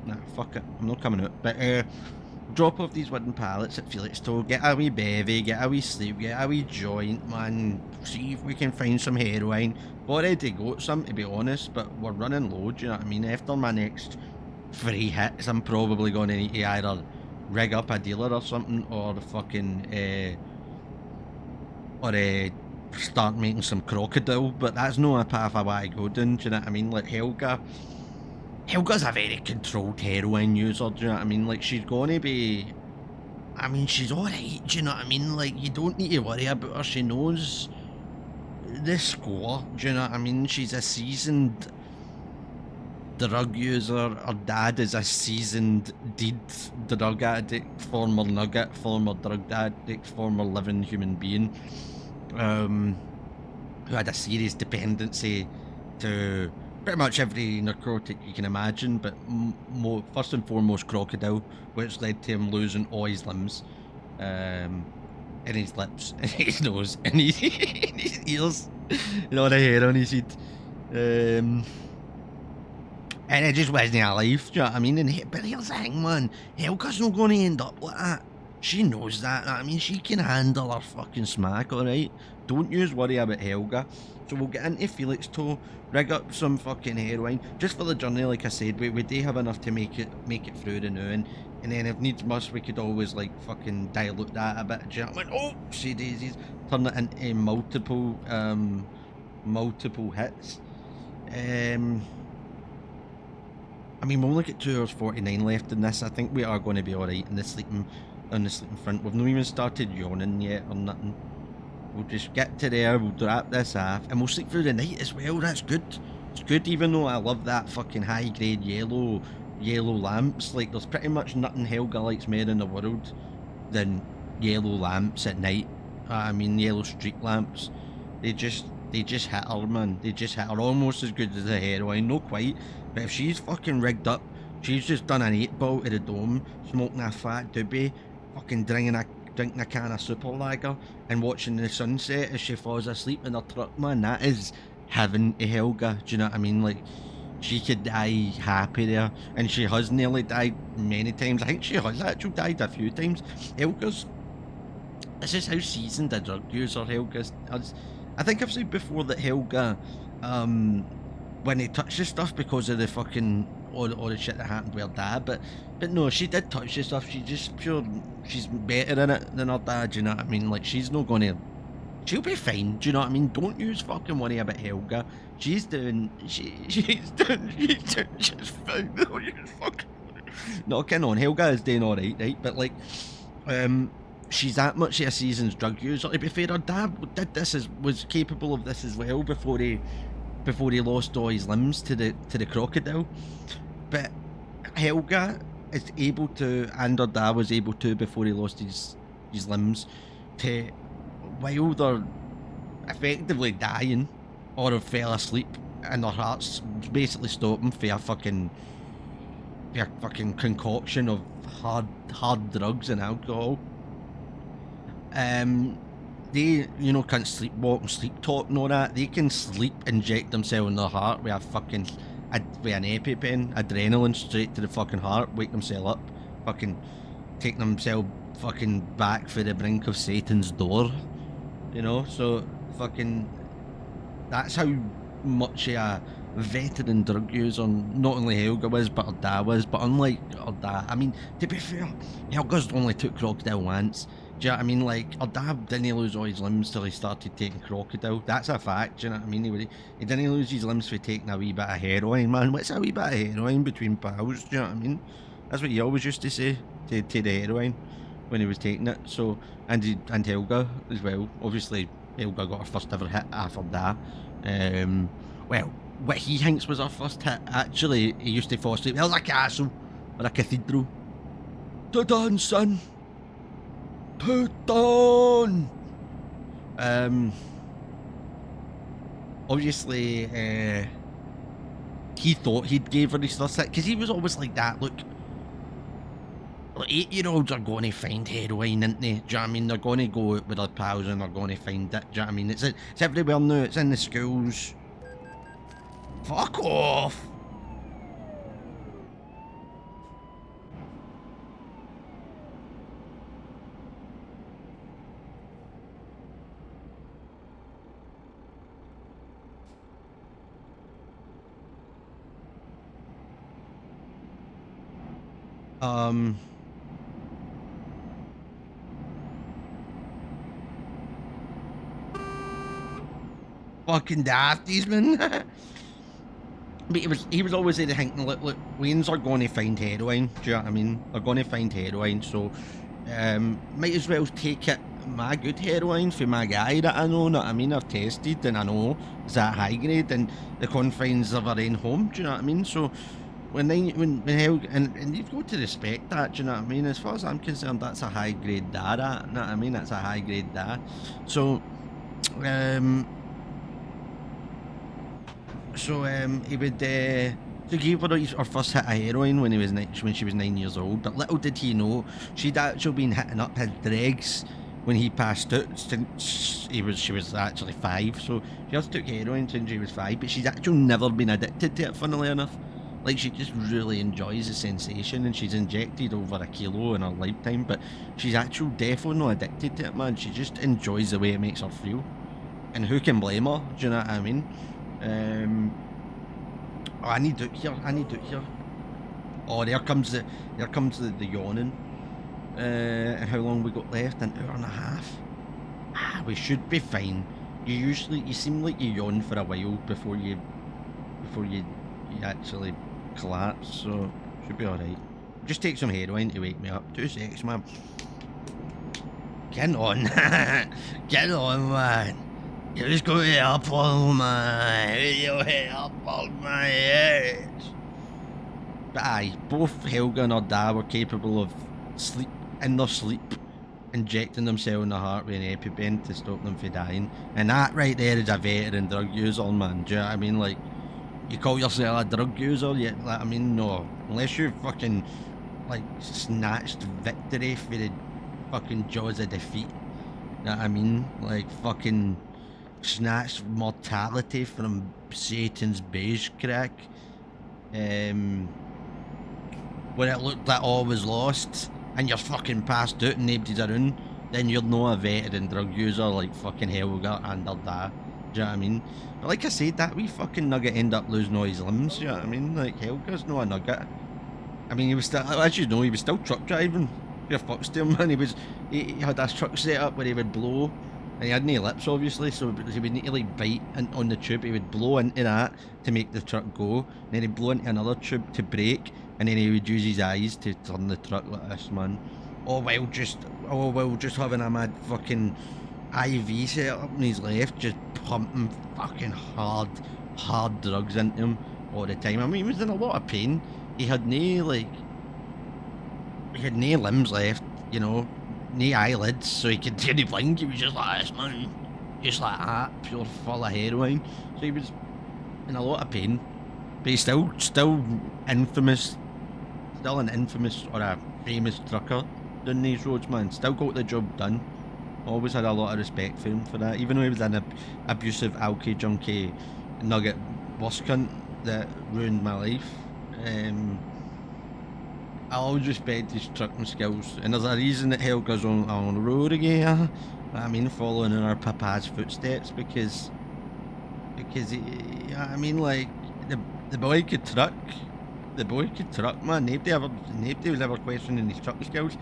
Nah, fuck it. I'm not coming out. But drop off these wooden pallets at Felixstowe, get a wee bevy, get a wee sleep, get a wee joint, man. See if we can find some heroin. We've already got some, to be honest, but we're running low, do you know what I mean? After my next 3 hits, I'm probably going to need to either rig up a dealer or something, or fucking, start making some crocodile, but that's not a path I want to go down, do you know what I mean? Like, Helga's a very controlled heroin user, do you know what I mean? Like, she's gonna be... I mean, she's alright, do you know what I mean? Like, you don't need to worry about her, she knows the score, do you know what I mean? She's a seasoned drug user, her dad is a seasoned drug addict, former Nugget, former drug addict, former living human being. Who had a serious dependency to pretty much every narcotic you can imagine, but first and foremost crocodile, which led to him losing all his limbs, in his lips, in his nose, in his ears, and all the hair on his head. And it just wasn't alive, do you know what I mean? But here's the thing, man, Helga's not going to end up like that. She knows that. I mean, she can handle her fucking smack, alright? Don't you worry about Helga. So we'll get into Felixstowe, rig up some fucking heroin, just for the journey, like I said. We do have enough to make it through the noon. And then if needs must, we could always, like, fucking dilute that a bit. Do you know what I mean? Oh, she daisies. Turn it into multiple hits. I mean, we'll only get 2 hours 49 left in this. I think we are going to be alright in the sleeping front. We've not even started yawning yet or nothing. We'll just get to there, we'll drop this off, and we'll sleep through the night as well. That's good. It's good, even though I love that fucking high grade yellow lamps. Like, there's pretty much nothing Helga likes more in the world than yellow lamps at night. I mean, yellow street lamps. They just hit her, man. They just hit her almost as good as the heroin. Not quite, but if she's fucking rigged up, she's just done an 8-ball to the dome, smoking a fat doobie, fucking drinking a can of super lager, and watching the sunset as she falls asleep in her truck, man. That is heaven to Helga, do you know what I mean? Like, she could die happy there, and she has nearly died many times. I think she has actually died a few times. Helga's... This is how seasoned a drug user Helga's... I think I've said before that Helga, when he touches stuff because of the fucking... all the shit that happened with her dad, but no, she did touch the stuff. She's better in it than her dad, do you know what I mean? Like, she's not gonna... She'll be fine, do you know what I mean? Don't you fucking worry about Helga. She's doing just fine. Don't you fucking... No, kidding on, Helga is doing alright, right? But, like, she's that much of a seasoned drug user. To be fair, her dad was capable of this as well before he lost all his limbs to the crocodile. But Helga is able to, and her dad was able to, before he lost his limbs, to, while they're effectively dying or have fell asleep and their hearts basically stopping for a fucking concoction of hard drugs and alcohol. They, you know, can't sleepwalk and sleep talk and all that. They can sleep inject themselves in their heart with an EpiPen, adrenaline straight to the fucking heart, wake themselves up, fucking take themselves fucking back for the brink of Satan's door, you know. So fucking, that's how much a veteran drug user not only Helga was, but her dad was. But unlike her dad, I mean, to be fair, Helga's only took crocodile once. Do you know what I mean? Like, her dad didn't lose all his limbs till he started taking crocodile. That's a fact, do you know what I mean? He didn't lose his limbs for taking a wee bit of heroin, man. What's a wee bit of heroin between pals, do you know what I mean? That's what he always used to say, to the heroin, when he was taking it. So, and Helga as well. Obviously, Helga got her first ever hit after that. Well, what he thinks was her first hit, actually, he used to fall asleep. There's a castle, or a cathedral. To done, son! Put on! Obviously, he thought he'd gave her his first hit, because he was always like that. Look, 8-year-olds are going to find heroin, aren't they? Do you know what I mean? They're going to go out with their pals and they're going to find it. Do you know what I mean? It's everywhere now. It's in the schools. Fuck off! Fucking dafties, man. But he was always there thinking, look, Wayne's are going to find heroin. Do you know what I mean? They're going to find heroin, so might as well take it my good heroin for my guy that I know what I mean. I've tested and I know is that high grade in the confines of our own home. Do you know what I mean? So when hell and you've got to respect that. Do you know what I mean? As far as I'm concerned, that's a high grade da. That, you know what I mean? That's a high grade da. So he would so gave her her first hit of heroin when she was 9 years old. But little did he know she'd actually been hitting up his dregs when he passed out since she was actually 5. So she just took heroin since she was 5, but she's actually never been addicted to it, funnily enough. Like, she just really enjoys the sensation, and she's injected over 1 kilo in her lifetime, but she's actually definitely not addicted to it, man. She just enjoys the way it makes her feel. And who can blame her? Do you know what I mean? Oh, I need out here. Oh, there comes the yawning. And how long we got left? An hour and a half. Ah, we should be fine. You seem like you yawn for a while before you actually collapse, so should be alright. Just take some heroin to wake me up. 2 seconds, man. Get on. Get on, man. You just got to help on my head. But aye, both Helga and her dad were capable of in their sleep, injecting themselves in the heart with an EpiPen to stop them from dying. And that right there is a veteran drug user, man. Do you know what I mean? Like, you call yourself a drug user, yet, like, I mean, no. Unless you fucking, like, snatched victory for the fucking jaws of defeat. You know what I mean? Like, fucking snatched mortality from Satan's beige crack. When it looked like all was lost and you're fucking passed out and nobody's around, then you're not a veteran drug user like fucking Helga and her dad. Do you know what I mean? But like I said, that wee fucking nugget ended up losing all his limbs. Do you know what I mean? Like, Helga's not a nugget. I mean, he was still, as you know, he was still truck driving. Your fucks to him, man. He had this truck set up where he would blow. And he had no lips, obviously, so he would need to, like, bite on the tube. He would blow into that to make the truck go, and then he'd blow into another tube to brake, and then he would use his eyes to turn the truck like this, man. All while just having a mad fucking IV set up in his left, just pumping fucking hard drugs into him all the time. I mean, he was in a lot of pain. He had no limbs left, you know. No eyelids, so he could really blink. He was just like this, man. Just like that, pure full of heroin. So he was in a lot of pain. But he's still infamous. Still an infamous or a famous trucker doing these roads, man. Still got the job done. Always had a lot of respect for him for that. Even though he was an abusive, alky, junkie, nugget boss cunt that ruined my life. I always respect his trucking skills, and there's a reason that Helga's on the road again. I mean, following in her papa's footsteps, because he, I mean, like, the boy could truck, man. Nobody was ever questioning his trucking skills.